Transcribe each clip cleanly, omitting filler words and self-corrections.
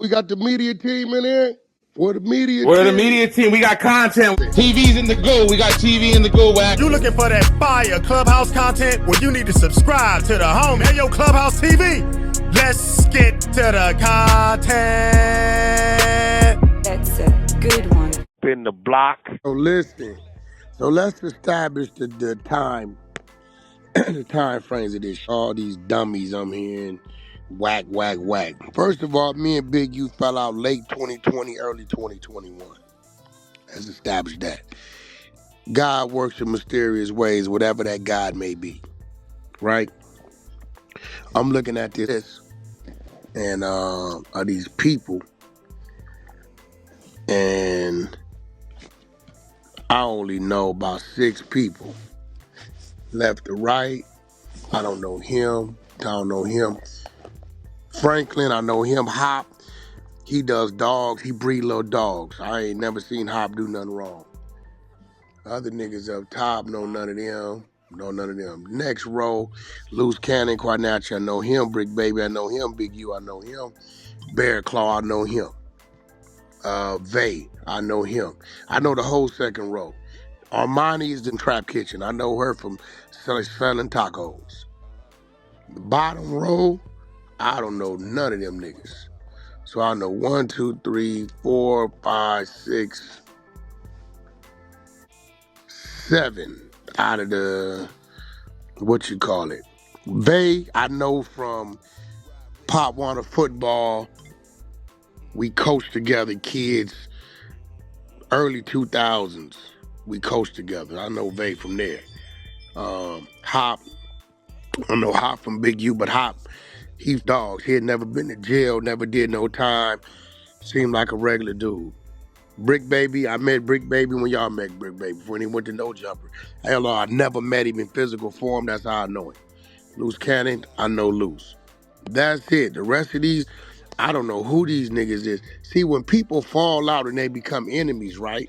We got the media team in here. We're the media We're the team. media team. We got content. TV's in the go. We got TV in the go, Wack. You looking for that fire Clubhouse content? Well, you need to subscribe to the home. Hey, yo, Clubhouse TV. Let's get to the content. That's a good one. Spin the block. So listen. So let's establish the time, the time frames of this. All these dummies I'm hearing, whack. First of all, me and Big U fell out late 2020, early 2021. Let's establish that. God works in mysterious ways, whatever that God may be, right? I'm looking at this and are these people, and I only know about 6 people. Left to right, I don't know him. I don't know him. Franklin, I know him. Hop, he does dogs. He breed little dogs. I ain't never seen Hop do nothing wrong. Other niggas up top, know none of them. Know none of them. Next row, Loose Cannon, Quinatch, I know him. Brick Baby, I know him. Big U, I know him. Bear Claw, I know him. Vay, I know him. I know the whole second row. Armani's in Trap Kitchen. I know her from selling tacos. The bottom row, I don't know none of them niggas. So I know 1, 2, 3, 4, 5, 6, 7 out of the, what you call it. Vay, I know from Pop Warner football. We coached together, kids, early 2000s. We coached together. I know Vay from there. Hop, I know Hop from Big U, but Hop, he's dogs. He had never been to jail, never did no time. Seemed like a regular dude. Brick Baby, I met Brick Baby when y'all met Brick Baby, when he went to No Jumper. Hell, I never met him in physical form. That's how I know him. Loose Cannon, I know Loose. That's it. The rest of these, I don't know who these niggas is. See, when people fall out and they become enemies, right?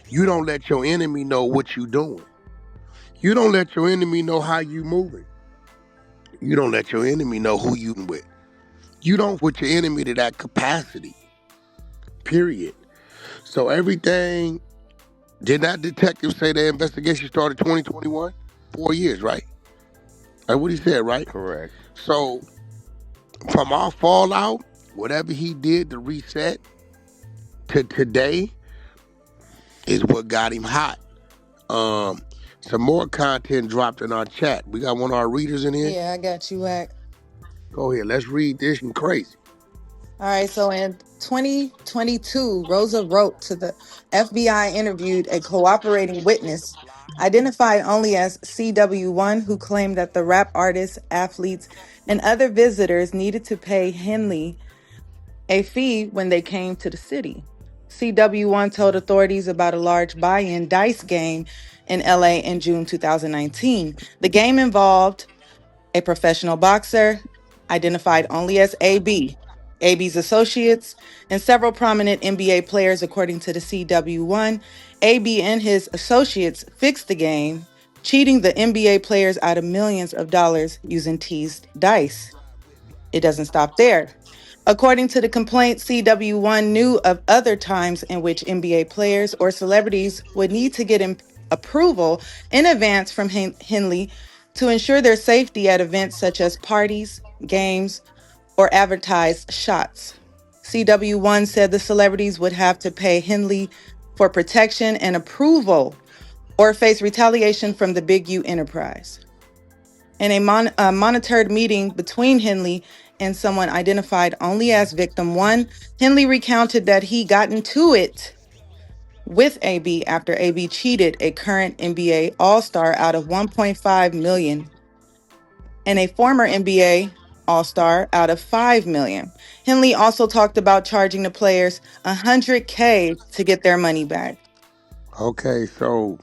You don't let your enemy know what you doing. You don't let your enemy know how you moving. You don't let your enemy know who you with. You don't put your enemy to that capacity. Period. So everything, did that detective say the investigation started 2021? 4 years, right? That's what he said, right? Correct. So from our fallout, whatever he did to reset to today is what got him hot. Some more content dropped in our chat. We got one of our readers in here. Yeah, I got you, Wack. Go ahead, let's read this. I'm crazy. All right, so in 2022, Rosa wrote to the FBI, interviewed a cooperating witness, identified only as CW1, who claimed that the rap artists, athletes, and other visitors needed to pay Henley a fee when they came to the city. CW1 told authorities about a large buy-in dice game in LA in June 2019. The game involved a professional boxer, identified only as AB, AB's associates, and several prominent NBA players, according to the CW1. AB and his associates fixed the game, cheating the NBA players out of millions of dollars using teased dice. It doesn't stop there. According to the complaint, CW1 knew of other times in which NBA players or celebrities would need to get approval in advance from Henley to ensure their safety at events such as parties, games, or advertised shots. CW1 said the celebrities would have to pay Henley for protection and approval or face retaliation from the Big U enterprise. In a monitored meeting between Henley and someone identified only as Victim 1, Henley recounted that he got into it with AB after AB cheated a current NBA All-Star out of $1.5 million and a former NBA All-Star out of $5 million. Henley also talked about charging the players $100K to get their money back. Okay, so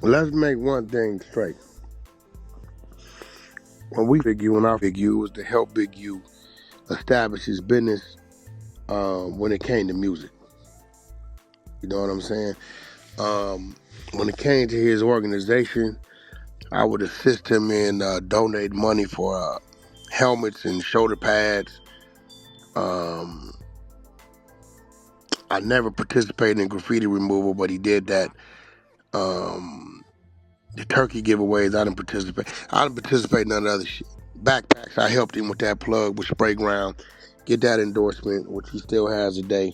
let's make one thing straight. When we Big U and our Big U was to help Big U establish his business when it came to music. You know what I'm saying? When it came to his organization, I would assist him in donating money for helmets and shoulder pads, I never participated in graffiti removal, but he did that. Um, the turkey giveaways, I didn't participate. I didn't participate in none of the other shit. Backpacks, I helped him with that plug with spray ground, get that endorsement, which he still has today.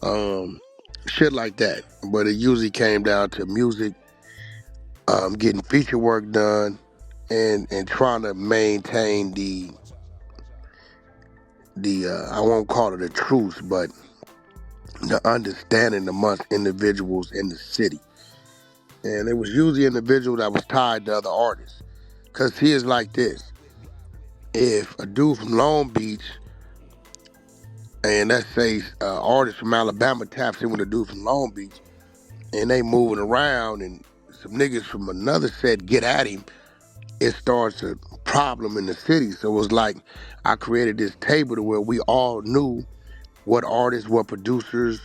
Um, Shit like that. But it usually came down to music, getting feature work done, and trying to maintain the I won't call it a truce, but the understanding amongst individuals in the city. And it was usually an individual that was tied to other artists. Cause here's like this: if a dude from Long Beach and let's say artist from Alabama taps in with a dude from Long Beach, and they moving around, and some niggas from another set get at him, it starts a problem in the city. So it was like I created this table to where we all knew what artists, what producers,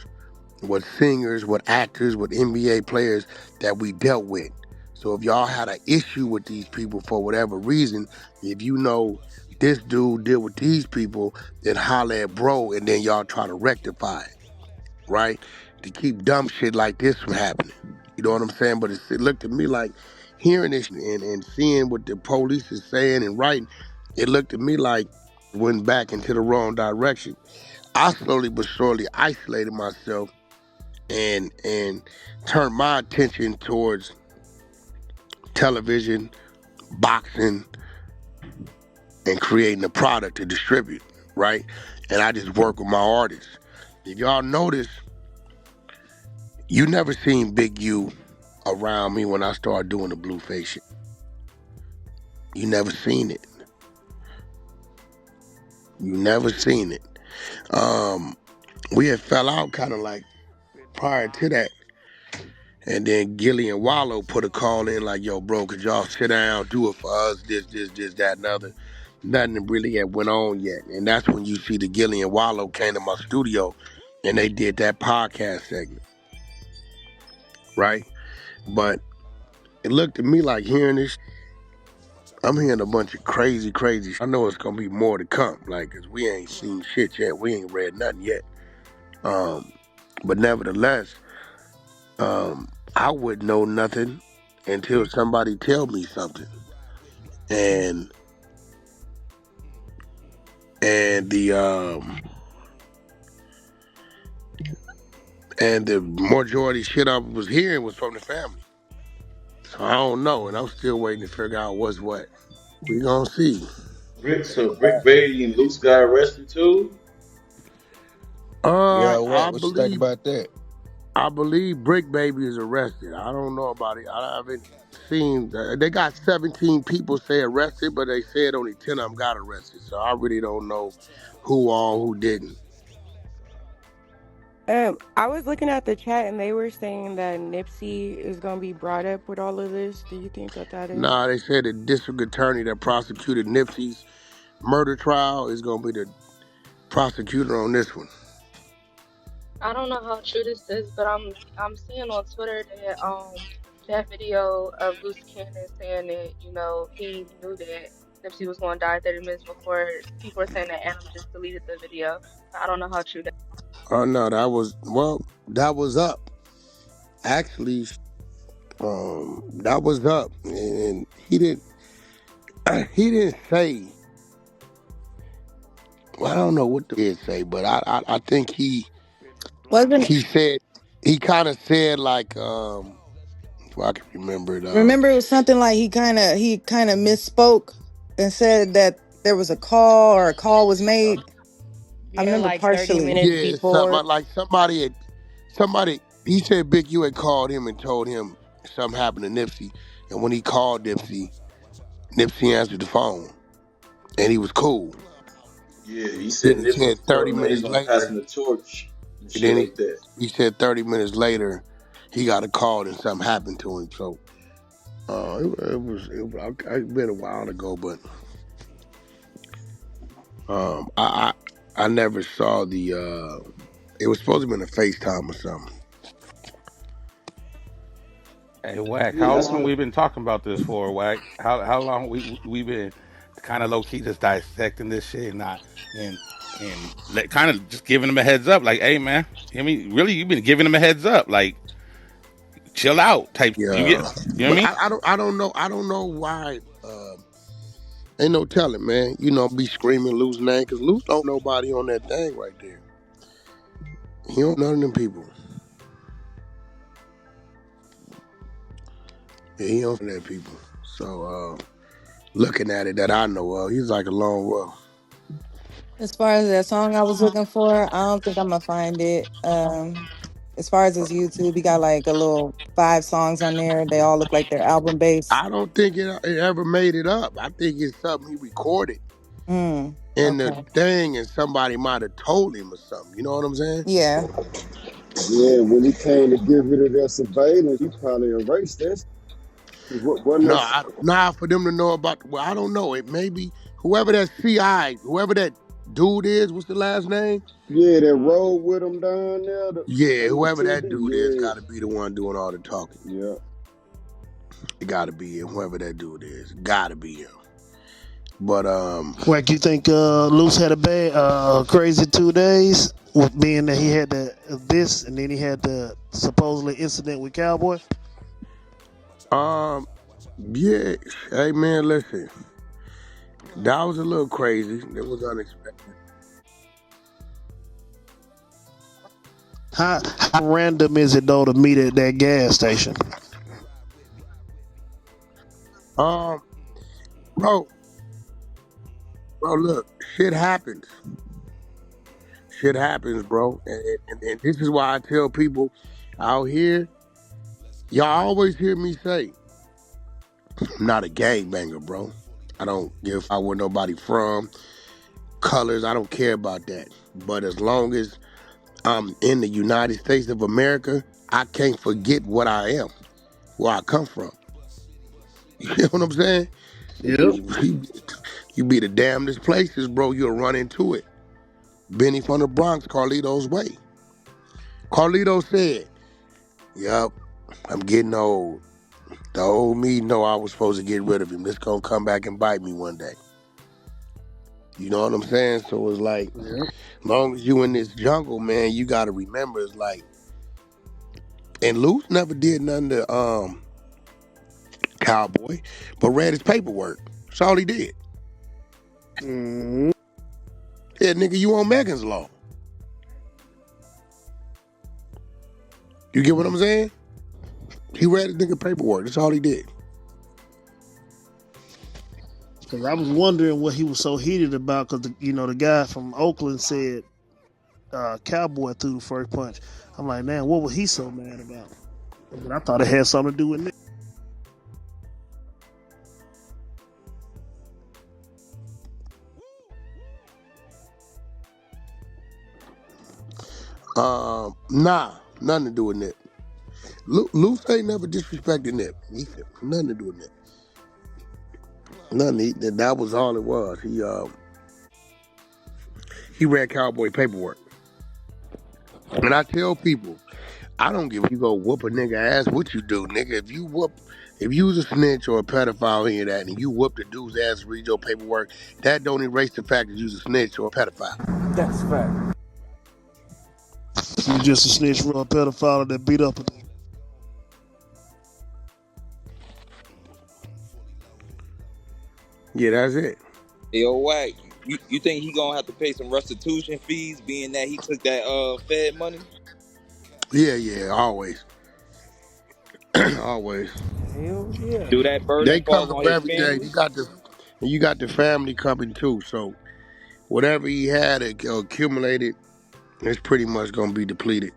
what singers, what actors, what NBA players that we dealt with. So if y'all had an issue with these people for whatever reason, if you know this dude deal with these people, then holla at bro, and then y'all try to rectify it, right? To keep dumb shit like this from happening. You know what I'm saying? But it looked to me like hearing this and seeing what the police is saying and writing, it looked to me like went back into the wrong direction. I slowly but surely isolated myself and turned my attention towards television, boxing, and creating a product to distribute, right? And I just work with my artists. If y'all notice, you never seen Big U around me when I started doing the Blueface shit. You never seen it. You never seen it. We had fell out kind of like prior to that. And then Gilly and Wallow put a call in like, yo, bro, could y'all sit down, do it for us, this, that, and other. Nothing really had went on yet. And that's when you see the Gilly and Wallow came to my studio and they did that podcast segment, right? But it looked to me like hearing this, I'm hearing a bunch of crazy shit. I know it's gonna be more to come, like, cause we ain't seen shit yet. We ain't read nothing yet. But nevertheless, I would know nothing until somebody tell me something. And the and the majority shit I was hearing was from the family. So I don't know, and I'm still waiting to figure out what's what. We gonna see. So Brick Baby and Luce got arrested too? Yeah, I what? What you think believe about that? Brick Baby is arrested. I don't know about it. I haven't seen. They got 17 people say arrested, but they said only 10 of them got arrested. So I really don't know who all who didn't. I was looking at the chat and they were saying that Nipsey is gonna be brought up with all of this. Do you think that that is? Nah, they said the district attorney that prosecuted Nipsey's murder trial is gonna be the prosecutor on this one. I don't know how true this is, but I'm seeing on Twitter that video of Loose Cannon saying that, he knew that Nipsey was going to die 30 minutes before. People are saying that Adam just deleted the video. I don't know how true that. Oh no, that was up. Actually, that was up, and he didn't say. Well, I don't know what the did say, but I think Wasn't he said he kind of said like if I can remember it. remember it was something like he kind of misspoke and said that there was a call or a call was made. I Yeah, remember like 30 partially. minutes Yeah, before. something like somebody. He said Big U had called him and told him something happened to Nipsey, and when he called Nipsey, Nipsey answered the phone, and he was cool. Yeah, he Then said he Nipsey said was 30 telling him he's minutes gonna pass him later, the torch and and shit then like that. he said 30 minutes later, he got a call and something happened to him. So it been a while ago, but I never saw the. It was supposed to be in a FaceTime or something. Hey, Wack, Yeah, how that's long what. we been talking about this for, Wack? How long we been kind of low key just dissecting this shit and not and and kind of just giving him a heads up, like, hey man, I mean, really, you've been giving him a heads up, like, chill out, type. You get, Yeah, you know what I but mean? I don't know why. Ain't no telling, man. Be screaming Luke's name because Luke don't know nobody on that thing right there. He don't know none of them people. Yeah, he don't know that people. So looking at it that I know of, he's like a lone wolf. As far as that song I was looking for, I don't think I'm gonna find it. As far as his YouTube, he got like a little 5 songs on there. They all look like they're album based. I don't think it ever made it up. I think it's something he recorded in the Okay. thing, and somebody might have told him or something. You know what I'm saying? Yeah. Yeah, when he came to give it to their surveillance, he probably erased that. Cause what wasn't No, that? for them to know about. Well, I don't know. It maybe whoever that CI, whoever that dude is. What's the last name? Yeah, that road with him down there Yeah, on the whoever that TV. dude is, got to be the one doing all the talking. Yeah, It got to be him. Whoever that dude is, got to be him. But Wack, you think Luce had a bad, crazy 2 days, with being that he had this and then he had the supposedly incident with Cowboy? yeah. Hey man, listen, that was a little crazy. It was unexpected. How random is it though to meet at that gas station? Um, bro, look, shit happens. Shit happens, bro. And this is why I tell people out here, y'all always hear me say, I'm not a gangbanger, bro. I don't give a fuck where nobody from, colors, I don't care about that. But as long as I'm in the United States of America, I can't forget what I am, where I come from. You know what I'm saying? Yep. You be the damnedest places, bro, you'll run into it. Benny from the Bronx, Carlito's way. Carlito said, yup, I'm getting old. The old me know I was supposed to get rid of him. This gonna come back and bite me one day. You know what I'm saying? So it's like, Yep. as long as you in this jungle, man, you gotta remember it's like, and Luce never did nothing to Cowboy, but read his paperwork. That's all he did. Mm-hmm. Yeah, nigga, you on Megan's Law. You get what I'm saying? He read his nigga paperwork. That's all he did. Because I was wondering what he was so heated about. Because the guy from Oakland said Cowboy threw the first punch. I'm like, man, what was he so mad about? But I thought it had something to do with Nick. Nah, nothing to do with Nip. Luce ain't never disrespected Nip. Nothing to do with Nip. Nothing. That was all it was. He read Cowboy paperwork. And I tell people, I don't give a you go whoop a nigga ass what you do, nigga. If you was a snitch or a pedophile any of that and you whooped a dude's ass to read your paperwork, that don't erase the fact that you was a snitch or a pedophile. That's fact. You just a snitch for a pedophile that beat up a nigga. Yeah, that's it. Yo, Wack, you think he gonna have to pay some restitution fees, being that he took that Fed money? Yeah, always. Always. Hell yeah. Do that burden They fall cover on for his everything. family? You got the family coming too. So whatever he had accumulated, it's pretty much gonna be depleted.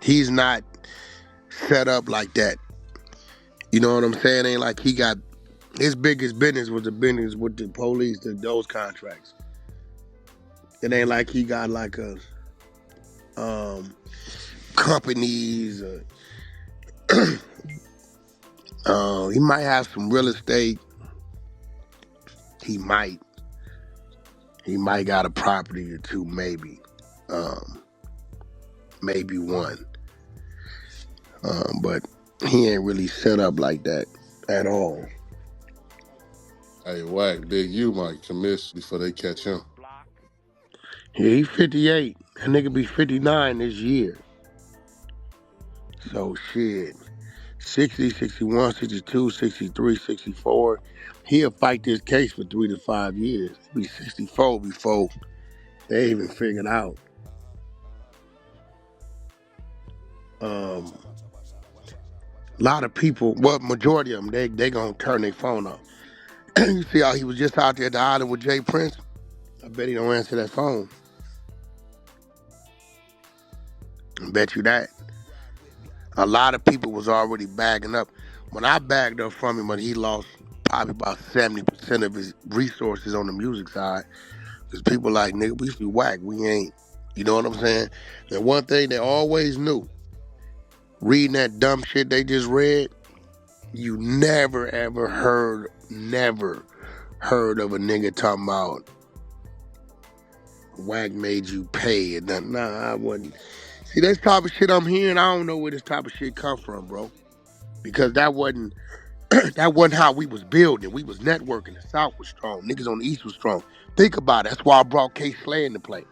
He's not set up like that. You know what I'm saying? Ain't like he got his biggest business was the business with the police, those contracts. It ain't like he got like a companies. He might have some real estate. He might got a property or two, maybe. Maybe one. But he ain't really set up like that at all. Hey, Wack, Big U might commit before they catch him. Yeah, he 58. That nigga be 59 this year. So shit. 60, 61, 62, 63, 64. He'll fight this case for 3 to 5 years. He'll be 64 before they even figured out. A lot of people, well, majority of them, they gonna turn their phone off. You see how he was just out there at the island with Jay Prince? I bet he don't answer that phone. I bet you that. A lot of people was already bagging up. When I bagged up from him, when he lost probably about 70% of his resources on the music side, because people like, nigga, we used to be whack. We ain't. You know what I'm saying? And one thing they always knew, reading that dumb shit they just read, you never heard of a nigga talking about whack made you pay and nothing. Nah, I wouldn't. See, this type of shit I'm hearing, I don't know where this type of shit come from, bro. Because that wasn't that wasn't how we was building. We was networking. The South was strong. Niggas on the East was strong. Think about it. That's why I brought K Slay into play.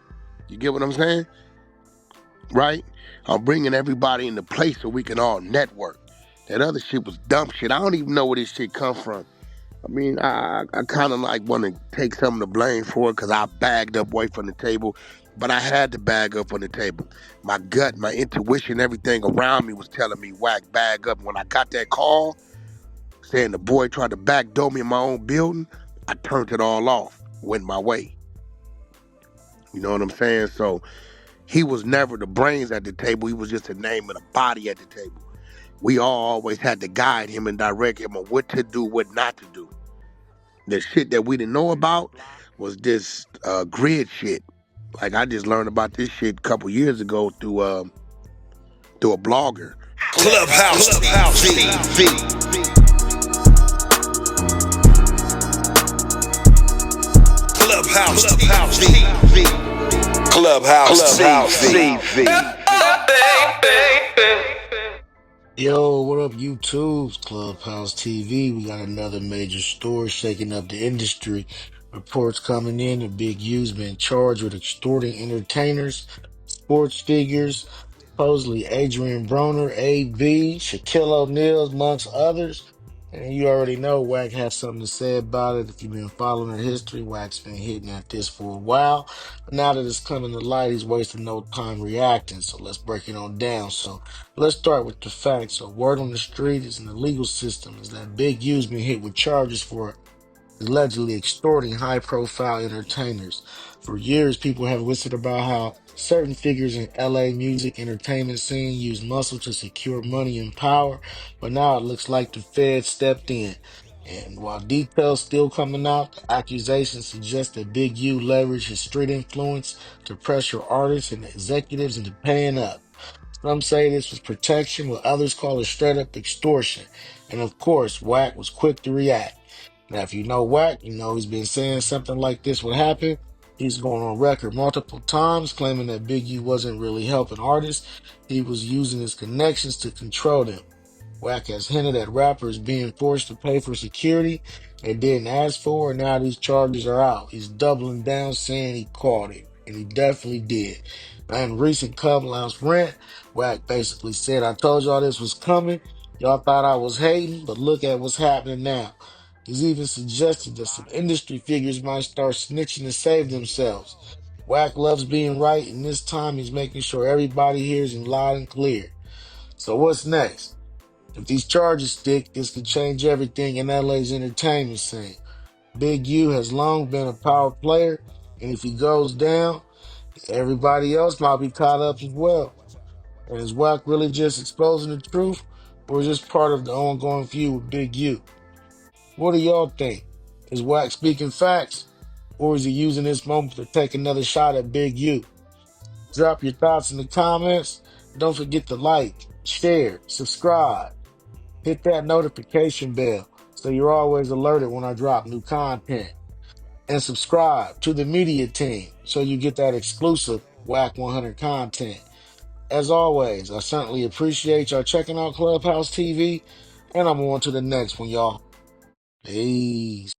You get what I'm saying? Right? I'm bringing everybody into place so we can all network. That other shit was dumb shit. I don't even know where this shit come from. I mean, I kind of like want to take some of the blame for it because I bagged up away from the table, but I had to bag up on the table. My gut, my intuition, everything around me was telling me, whack, bag up. When I got that call saying the boy tried to backdoor me in my own building, I turned it all off, went my way. You know what I'm saying? So he was never the brains at the table. He was just a name and a body at the table. We all always had to guide him and direct him on what to do, what not to do. The shit that we didn't know about was this grid shit. Like I just learned about this shit a couple years ago through a blogger. Clubhouse TV. Clubhouse TV. Clubhouse TV. Yo, what up, YouTube's Clubhouse TV? We got another major story shaking up the industry. Reports coming in that Big U's been charged with extorting entertainers, sports figures, supposedly Adrian Broner, AB, Shaquille O'Neal, amongst others. And you already know Wack has something to say about it. If you've been following her history, Wack's been hitting at this for a while. But now that it's coming to light, he's wasting no time reacting. So let's break it on down. So let's start with the facts. So word on the street is in the legal system is that Big U's been hit with charges for allegedly extorting high-profile entertainers. For years, people have whispered about how certain figures in LA music entertainment scene use muscle to secure money and power, but now it looks like the Fed stepped in. And while details still coming out, the accusations suggest that Big U leveraged his street influence to pressure artists and executives into paying up. Some say this was protection, while others call it straight up extortion. And of course, Wack was quick to react. Now, if you know Wack, you know he's been saying something like this would happen. He's going on record multiple times claiming that Big U wasn't really helping artists. He was using his connections to control them. Wack has hinted at rappers being forced to pay for security they didn't ask for, and now these charges are out. He's doubling down, saying he caught it, and he definitely did. Now, in recent Clubhouse rant, Wack basically said, "I told y'all this was coming. Y'all thought I was hating, but look at what's happening now." He's even suggested that some industry figures might start snitching to save themselves. Wack loves being right, and this time he's making sure everybody hears him loud and clear. So what's next? If these charges stick, this could change everything in LA's entertainment scene. Big U has long been a power player, and if he goes down, everybody else might be caught up as well. And is Wack really just exposing the truth, or is this part of the ongoing feud with Big U? What do y'all think? Is Wack speaking facts, or is he using this moment to take another shot at Big U? Drop your thoughts in the comments. Don't forget to like, share, subscribe. Hit that notification bell so you're always alerted when I drop new content. And subscribe to the media team so you get that exclusive Wack 100 content. As always, I certainly appreciate y'all checking out Clubhouse TV, and I'm on to the next one, y'all. Peace.